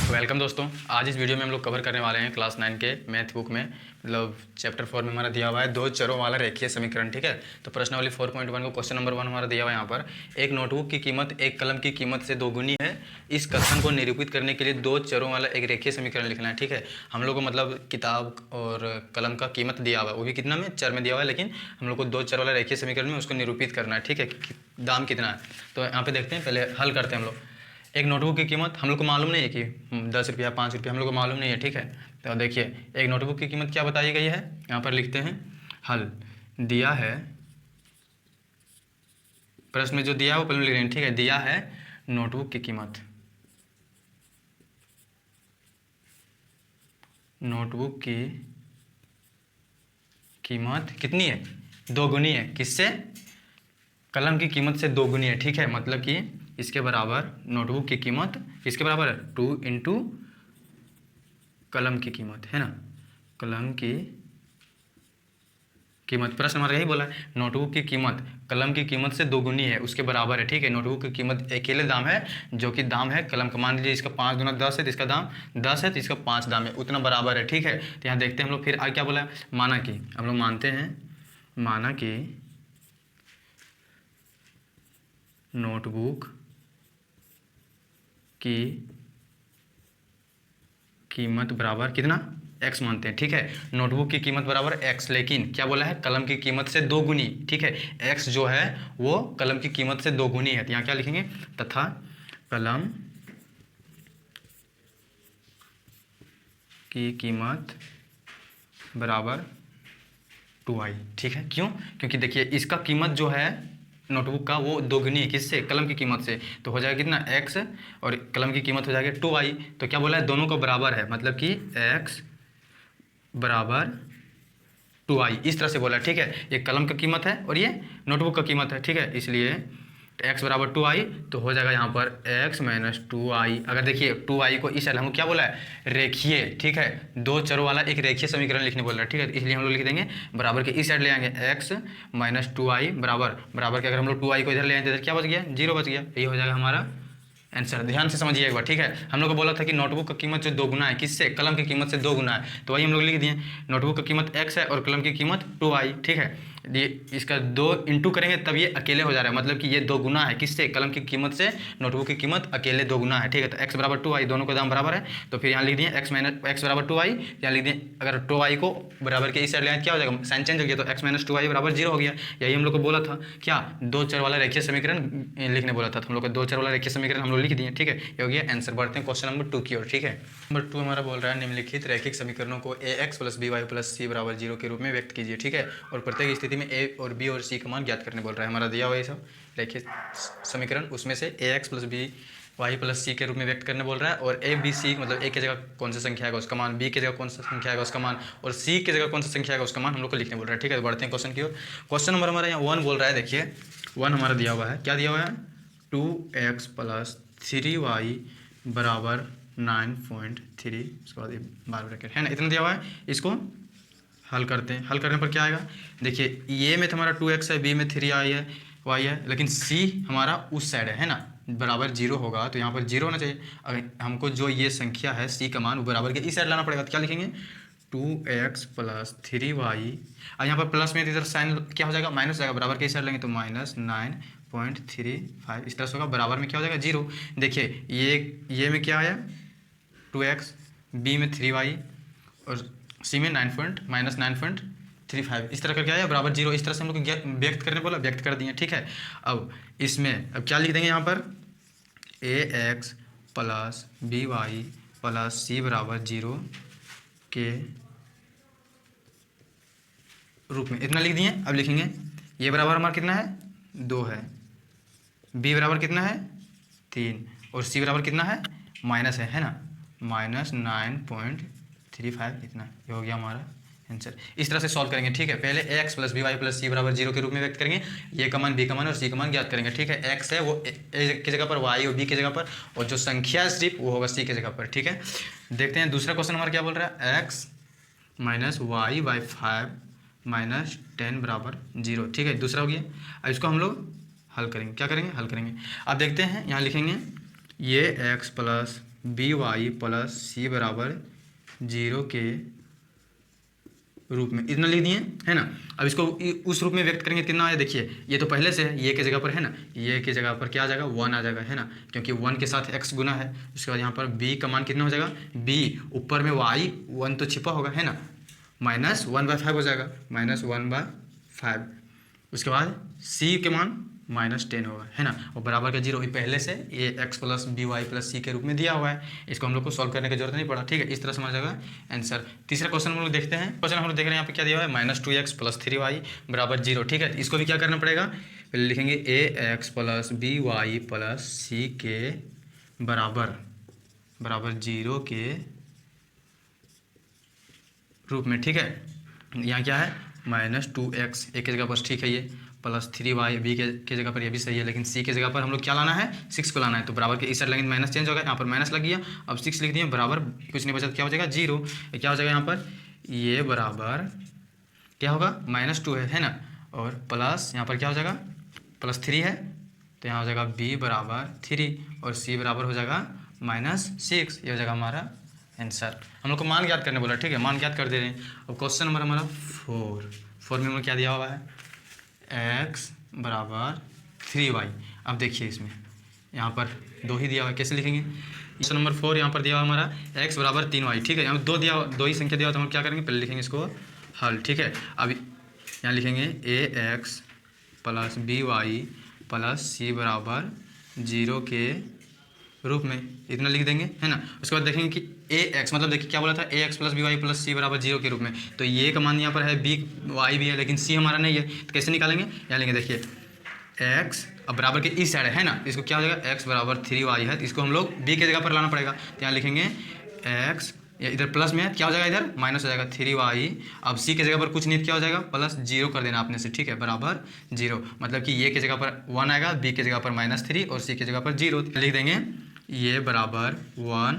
Welcome दोस्तों। आज इस वीडियो में हम लोग कवर करने वाले हैं क्लास 9 के मैथ बुक में मतलब चैप्टर 4 में हमारा दिया हुआ है दो चरों वाला रेखीय समीकरण। ठीक है, तो प्रश्नावली 4.1 को क्वेश्चन नंबर 1 हमारा दिया हुआ है। यहाँ पर एक नोटबुक की कीमत एक कलम की कीमत से दोगुनी है। इस कथन को निरूपित करने के लिए दो चरों वाला एक रेखीय समीकरण लिखना है। ठीक है, हम लोग को मतलब किताब और कलम का कीमत दिया हुआ है, वो भी कितना में चर में दिया हुआ है, लेकिन हम लोग को दो चर वाला रेखीय समीकरण में उसको निरूपित करना है। ठीक है, दाम कितना है। तो यहाँ पे देखते हैं, पहले हल करते हैं हम लोग। एक नोटबुक की कीमत हम लोग को मालूम नहीं है कि 10 रुपया 5 रुपया, हम लोग को मालूम नहीं है। ठीक है, तो देखिए एक नोटबुक की कीमत क्या बताई गई है, यहाँ पर लिखते हैं हल। दिया है, प्रश्न में जो दिया है वो पहले लिख रहे हैं। ठीक है, दिया है नोटबुक की कीमत, नोटबुक की कीमत कितनी है, दोगुनी है। किससे? कलम की कीमत से दोगुनी है। ठीक है, मतलब कि इसके बराबर नोटबुक की कीमत किसके बराबर है, 2 इंटू कलम की कीमत, है ना। कलम की कीमत, प्रश्न हमारा यही बोला है, नोटबुक की कीमत कलम की कीमत से दोगुनी है, उसके बराबर है। ठीक है, नोटबुक की कीमत अकेले दाम है, जो कि दाम है कलम का। मान लीजिए इसका 5 दूना 10 है, तो इसका दाम 10 है, तो इसका 5 दाम है, उतना बराबर है। ठीक है, तो यहाँ देखते हैं हम लोग फिर आगे क्या बोला है। माना कि हम लोग मानते हैं, माना कि नोटबुक की कीमत बराबर कितना, x मानते हैं। ठीक है, नोटबुक की कीमत बराबर x, लेकिन क्या बोला है, कलम की कीमत से दोगुनी। ठीक है, x जो है वो कलम की कीमत से दोगुनी है, तो यहाँ क्या लिखेंगे, तथा कलम की कीमत बराबर 2i। ठीक है, क्यों? क्योंकि देखिए इसका कीमत जो है नोटबुक का वो दोगुनी है, किससे, कलम की कीमत से। तो हो जाएगा कितना, x, और कलम की कीमत हो जाएगा 2i। तो क्या बोला है, दोनों को बराबर है, मतलब कि x बराबर 2i, इस तरह से बोला है। ठीक है, ये कलम का कीमत है और ये नोटबुक का कीमत है। ठीक है, इसलिए x बराबर 2i, तो हो जाएगा यहाँ पर x माइनस 2i। अगर देखिए 2i को इस साइड हमको क्या बोला है, रेखीय। ठीक है, दो चरों वाला एक रेखीय समीकरण लिखने बोल रहा है। ठीक है, इसलिए हम लोग लिख देंगे बराबर के इस साइड ले आएंगे x माइनस 2i बराबर बराबर के, अगर हम लोग 2i को इधर ले आए तो इधर क्या बच गया, 0 बच गया। यही हो जाएगा हमारा आंसर। ध्यान से समझिए एक बार। ठीक है, हम लोग को बोला था कि नोटबुक का कीमत जो दोगुना है, किससे, कलम की कीमत से दोगुना है, तो वही हम लोग लिख दिए। नोटबुक का कीमत x है और कलम की कीमत 2i। ठीक है, ये इसका 2 इंटू करेंगे तब ये अकेले हो जा रहा है, मतलब कि ये दोगुना है, किससे, कलम की कीमत से नोटबुक की कीमत अकेले दोगुना है। ठीक है, तो x बराबर 2i, दोनों का दाम बराबर है, तो फिर यहाँ लिख दिए x माइनस x बराबर 2i। यहाँ लिख दिए, अगर 2i को बराबर के इस साइड ले आए क्या हो जाएगा, साइन चेंज हो गया, तो x माइनस 2i बराबर 0 हो गया। यही हम लोग को बोला था, क्या, दो चर वाला रेखीय समीकरण लिखने बोला था, तो हम लोग को दो चर वाला रेखीय समीकरण हम लोग लिख दिए। ठीक है, ये हो गया आंसर। बढ़ते हैं क्वेश्चन नंबर 2 की ओर। ठीक है, नंबर 2 हमारा बोल रहा है, निम्नलिखित रैखिक समीकरणों को ax plus by plus c बराबर 0 के रूप में व्यक्त कीजिए। ठीक है, और प्रत्येक स्थिति में a और b और c का मान ज्ञात करने बोल रहा है। हमारा दिया हुआ ये सब रैखिक समीकरण, उसमें से ax plus by plus c के रूप में व्यक्त करने बोल रहा है, और a b c मतलब a की जगह कौन सा संख्या आएगा उसका मान, b की जगह कौन सा संख्या आएगा उसका मान, और c की जगह कौन सा संख्या आएगा उसका मान हम लोग को लिखने बोल रहा है। ठीक है, तो बढ़ते हैं क्वेश्चन की ओर। क्वेश्चन नंबर हमारा यहाँ 1 बोल रहा है। देखिए 1 हमारा दिया हुआ है, क्या दिया हुआ है, 2x प्लस 3y बराबर 9.3, उसके बाद ये बार ब्रैकेट है ना, इतना दिया हुआ है। इसको हल करते हैं, हल करने पर क्या आएगा, देखिए ये में तो हमारा 2x है, b में 3y है, y है, लेकिन c हमारा उस साइड है ना, बराबर 0 होगा, तो यहाँ पर 0 होना चाहिए। अगर हमको जो ये संख्या है c का मान वो बराबर के इस साइड लाना पड़ेगा, तो क्या लिखेंगे, 2x प्लस 3y, और यहाँ पर प्लस में इधर साइन क्या हो जाएगा, माइनस हो जाएगा, बराबर के इस साइड लेंगे तो माइनस 9.35, इस तरह से होगा, बराबर में क्या हो जाएगा, 0। देखिए ये में क्या आया, 2x, b में 3y और c में माइनस 9.35, इस तरह करके आया बराबर 0। इस तरह से हम लोग व्यक्त करने बोला, व्यक्त कर दिए। ठीक है, अब इसमें अब क्या लिख देंगे यहाँ पर, ax plus by plus c बराबर 0 के रूप में, इतना लिख दिए। अब लिखेंगे ये बराबर हमारा कितना है, 2 है, b बराबर कितना है, 3, और c बराबर कितना है, माइनस है ना, माइनस 9.35, इतना, ये हो गया हमारा आंसर। इस तरह से सॉल्व करेंगे। ठीक है, पहले x plus B Y plus C बराबर 0 के रूप में व्यक्त करेंगे, ये का मान, बी का मान और सी का मान ज्ञात करेंगे। ठीक है, x है वो a की जगह पर, y और b की जगह पर, और जो संख्या है सिर्फ वो होगा c की जगह पर। ठीक है, देखते हैं दूसरा क्वेश्चन हमारा क्या बोल रहा है, x minus y by 5 minus 10 बराबर 0। ठीक है, दूसरा हो गया। अब इसको हम लोग हल करेंगे, क्या करेंगे, हल करेंगे। अब देखते हैं, यहाँ लिखेंगे ये x plus B Y plus C बराबर 0 के रूप में, इतना लिख दिए है ना। अब इसको उस रूप में व्यक्त करेंगे कितना आया, देखिए ये तो पहले से है, ये के जगह पर है ना, ये के जगह पर क्या आ जाएगा 1 आ जाएगा, है ना, क्योंकि 1 के साथ x गुना है। उसके बाद यहाँ पर b का मान कितना हो जाएगा, b ऊपर में y 1 तो छिपा होगा, है ना, -1/5 हो जाएगा, -1/5। उसके बाद c के मान -10 होगा, है ना, और बराबर का 0, पहले से ये x plus B Y plus C के रूप में दिया हुआ है, इसको हम लोग को सॉल्व करने की जरूरत नहीं पड़ा, ठीक है। इस तरह समझ जाएगा आंसर। तीसरा क्वेश्चन हम लोग देखते हैं। क्वेश्चन हम लोग देख रहे हैं यहाँ पे क्या दिया हुआ है, -2x प्लस 3y बराबर 0, ठीक है। इसको भी क्या करना पड़ेगा, पहले लिखेंगे ax plus B Y plus C के बराबर 0 के रूप में, ठीक है। यहाँ क्या है -2x, एक की जगह पर, ठीक है, ये प्लस 3y बी के जगह पर, ये भी सही है, लेकिन सी के जगह पर हम लोग क्या लाना है, 6 को लाना है, तो बराबर के इस साइड लगेंगे माइनस चेंज होगा, यहाँ पर माइनस लग गया, अब 6 लिख दिए, बराबर कुछ नहीं बचा, क्या हो जाएगा 0, ये क्या हो जाएगा यहाँ पर, ये बराबर क्या होगा -2 है ना, और प्लस यहाँ पर क्या हो जाएगा +3 है, तो यहाँ हो जाएगा b बराबर 3 और c बराबर हो जाएगा -6, ये हो जाएगा हमारा आंसर। हम लोग को मान ज्ञात करने बोला, ठीक है, मान ज्ञात कर दे रहे हैं। अब क्वेश्चन नंबर हमारा 4 में हमें क्या दिया हुआ है, x बराबर 3y। अब देखिए इसमें यहाँ पर 2 ही दिया हुआ है, कैसे लिखेंगे, क्वेश्चन नंबर 4 यहाँ पर दिया हुआ हमारा x बराबर 3y, ठीक है, यहाँ 2 ही संख्या दिया हुआ, तो हम क्या करेंगे, पहले लिखेंगे इसको हल, ठीक है। अब यहाँ लिखेंगे ax plus B Y plus C बराबर 0 के रूप में, इतना लिख देंगे, है ना। उसके बाद देखेंगे कि ax मतलब देखिए क्या बोला था, ax plus B Y plus C बराबर 0 के रूप में, तो ये का मान यहाँ पर है, b y भी है, लेकिन c हमारा नहीं है, तो कैसे निकालेंगे, यहाँ लेंगे, देखिए x अब बराबर के इस साइड है ना, इसको क्या हो जाएगा x बराबर 3y है, तो इसको हम लोग b के जगह पर लाना पड़ेगा, तो यहाँ लिखेंगे x, इधर प्लस में है, क्या हो जाएगा, इधर माइनस हो जाएगा 3y, अब c के जगह पर कुछ नहीं, क्या हो जाएगा +0 कर देना आपने से, ठीक है, बराबर 0, मतलब कि ये के जगह पर 1 आएगा, b के जगह पर -3 और c के जगह पर 0, लिख देंगे ये बराबर 1,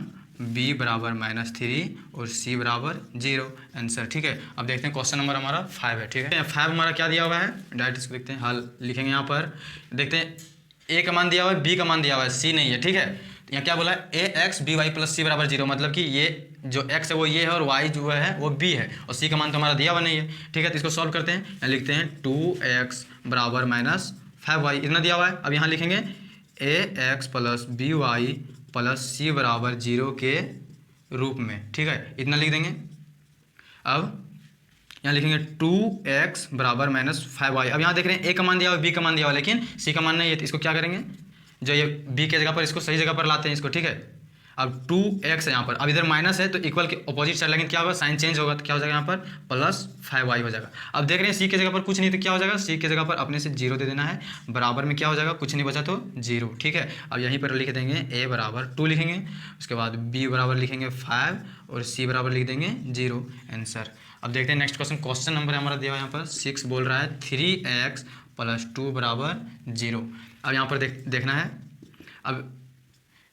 b बराबर -3 और c बराबर 0, आंसर, ठीक है। अब देखते हैं क्वेश्चन नंबर हमारा 5 है, ठीक है। 5 हमारा क्या दिया हुआ है, डायरेक्ट इसको देखते हैं, हल लिखेंगे, यहाँ पर देखते हैं a का मान दिया हुआ है, b का मान दिया हुआ है, c नहीं है, ठीक है। यहाँ क्या बोला है, ax by प्लस सी बराबर 0, मतलब कि ये जो x है वो ये है और y जो है वो b है, और c का मान तो हमारा दिया हुआ नहीं है, ठीक है। तो इसको सॉल्व करते हैं, यहाँ लिखते हैं 2x बराबर -5y, इतना दिया हुआ है। अब यहाँ लिखेंगे ax plus B Y plus C बराबर 0 के रूप में, ठीक है, इतना लिख देंगे। अब यहाँ लिखेंगे 2x बराबर -5y। अब यहाँ देख रहे हैं a का मान दिया हुआ, b का मान दिया हुआ, लेकिन c का मान नहीं है, तो इसको क्या करेंगे, जो ये b के जगह पर इसको सही जगह पर लाते हैं इसको, ठीक है। अब 2x है यहाँ पर, अब इधर माइनस है तो इक्वल के अपोजिट साइड, लेकिन क्या होगा साइन चेंज होगा, तो क्या हो जाएगा यहाँ पर +5y हो जाएगा। अब देख रहे हैं c के जगह पर कुछ नहीं, तो क्या हो जाएगा, c के जगह पर अपने से 0 दे देना है, बराबर में क्या हो जाएगा, कुछ नहीं बचा तो 0, ठीक है। अब यहीं पर लिख देंगे a बराबर 2 लिखेंगे, उसके बाद b बराबर लिखेंगे 5 और c बराबर लिख देंगे 0, आंसर। अब देखते हैं नेक्स्ट क्वेश्चन नंबर हमारा दिया हुआ यहाँ पर 6 बोल रहा है 3x प्लस 2 बराबर 0। अब यहाँ पर देखना है, अब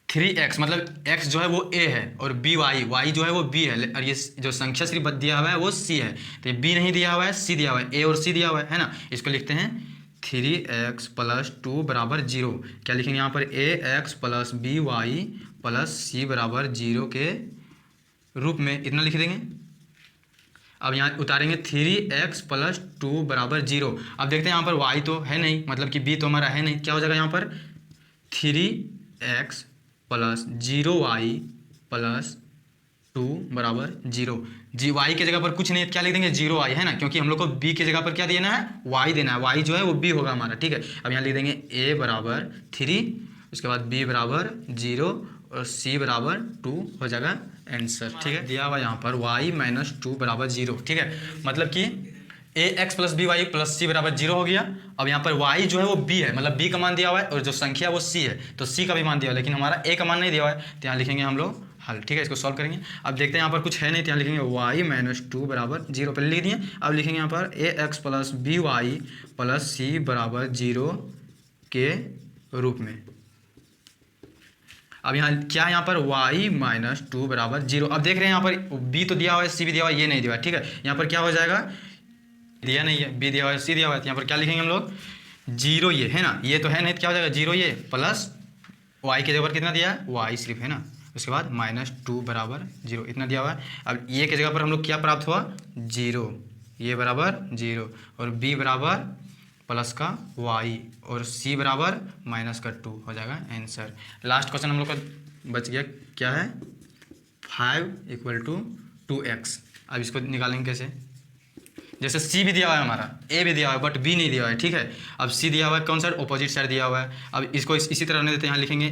3x मतलब x जो है वो a है और b y जो है वो b है, और ये जो संख्या सिर्फ दिया हुआ है वो c है, तो ये b नहीं दिया हुआ है, c दिया हुआ है, a और c दिया हुआ है ना। इसको लिखते हैं 3x प्लस 2 बराबर 0, क्या लिखेंगे यहाँ पर ax plus B Y plus C बराबर 0 के रूप में, इतना लिख देंगे। अब यहाँ उतारेंगे 3x प्लस 2 बराबर 0। अब देखते हैं यहाँ पर y तो है नहीं, मतलब कि b तो हमारा है नहीं, क्या हो जाएगा यहाँ पर 3x प्लस 0y प्लस 2 बराबर 0, y के जगह पर कुछ नहीं, क्या लिख देंगे 0y, है ना, क्योंकि हम लोग को b के जगह पर क्या देना है, y देना है, y जो है वो b होगा हमारा, ठीक है। अब यहाँ लिख देंगे a बराबर 3, उसके बाद b बराबर 0 और c बराबर 2 हो जाएगा आंसर, ठीक है। दिया हुआ यहाँ पर y - 2 बराबर 0, ठीक है, मतलब कि ax plus B Y plus C बराबर 0 हो गया। अब यहाँ पर y जो है वो b है, मतलब b का मान दिया हुआ है, और जो संख्या वो c है, तो c का भी मान दिया हुआ है, लेकिन हमारा a का मान नहीं दिया हुआ है, तो यहाँ लिखेंगे हम लोग हल, ठीक है। इसको सॉल्व करेंगे। अब देखते हैं यहाँ पर कुछ है नहीं, तो यहाँ लिखेंगे y - 2 बराबर 0, पहले लिख दिए। अब लिखेंगे यहाँ पर ax plus B Y plus C बराबर 0 के रूप में। अब यहाँ क्या है, यहाँ पर y - 2 बराबर 0। अब देख रहे हैं यहाँ पर b तो दिया हुआ है, c भी दिया हुआ है, ये नहीं दिया हुआ है, ठीक है। यहाँ पर क्या हो जाएगा, दिया नहीं है, b दिया हुआ है, c दिया हुआ है, तो यहाँ पर क्या लिखेंगे हम लोग 0, ये है ना, ये तो है नहीं, तो क्या हो जाएगा 0 ये प्लस y के जगह पर कितना दिया है, y सिर्फ है ना, उसके बाद -2 बराबर 0 इतना दिया हुआ है। अब ये की जगह पर हम लोग क्या प्राप्त हुआ 0, ये बराबर 0 और b बराबर प्लस का y और c बराबर -2 हो जाएगा आंसर। लास्ट क्वेश्चन हम लोग का बच गया, क्या है 5 = 2x। अब इसको निकालेंगे कैसे, जैसे c भी दिया हुआ है हमारा, a भी दिया हुआ है बट b नहीं दिया हुआ है, ठीक है। अब c दिया हुआ है कौन सा, ऑपोजिट साइड दिया हुआ है। अब इसको इसी तरह रहने देते हैं, यहाँ लिखेंगे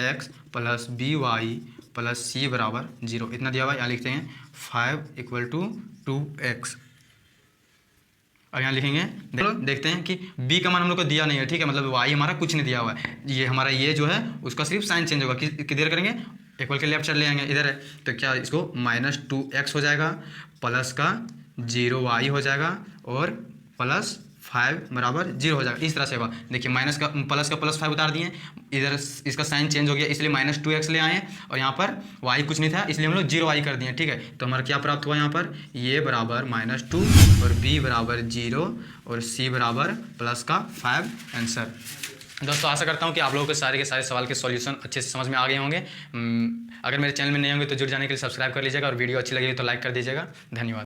ax + by + c बराबर 0 इतना दिया हुआ है। यहाँ लिखते हैं 5 = 2x। अब यहाँ लिखेंगे, देखते हैं कि b का मान हम लोग को दिया नहीं है, ठीक है, मतलब y हमारा कुछ नहीं दिया हुआ है। ये हमारा ये जो है उसका सिर्फ साइन चेंज होगा, किधर करेंगे, इक्वल के लेफ्ट साइड ले आएंगे, इधर है तो क्या इसको -2x हो जाएगा, प्लस का 0y हो जाएगा और +5 बराबर 0 हो जाएगा। इस तरह से होगा। देखिए माइनस का +5 उतार दिए, इधर इसका साइन चेंज हो गया इसलिए -2x ले आए और यहाँ पर y कुछ नहीं था इसलिए हम लोग 0y कर दिए, ठीक है। तो हमारा क्या प्राप्त हुआ यहाँ पर, ये बराबर -2 और b बराबर 0 और c बराबर +5 आंसर। दोस्तों आशा करता हूँ कि आप लोगों के सारे सवाल के सॉल्यूशन अच्छे से समझ में आ गए होंगे। अगर मेरे चैनल में नए होंगे तो जुड़ जाने के लिए सब्सक्राइब कर लीजिएगा और वीडियो अच्छी लगेगी तो लाइक कर दीजिएगा। धन्यवाद।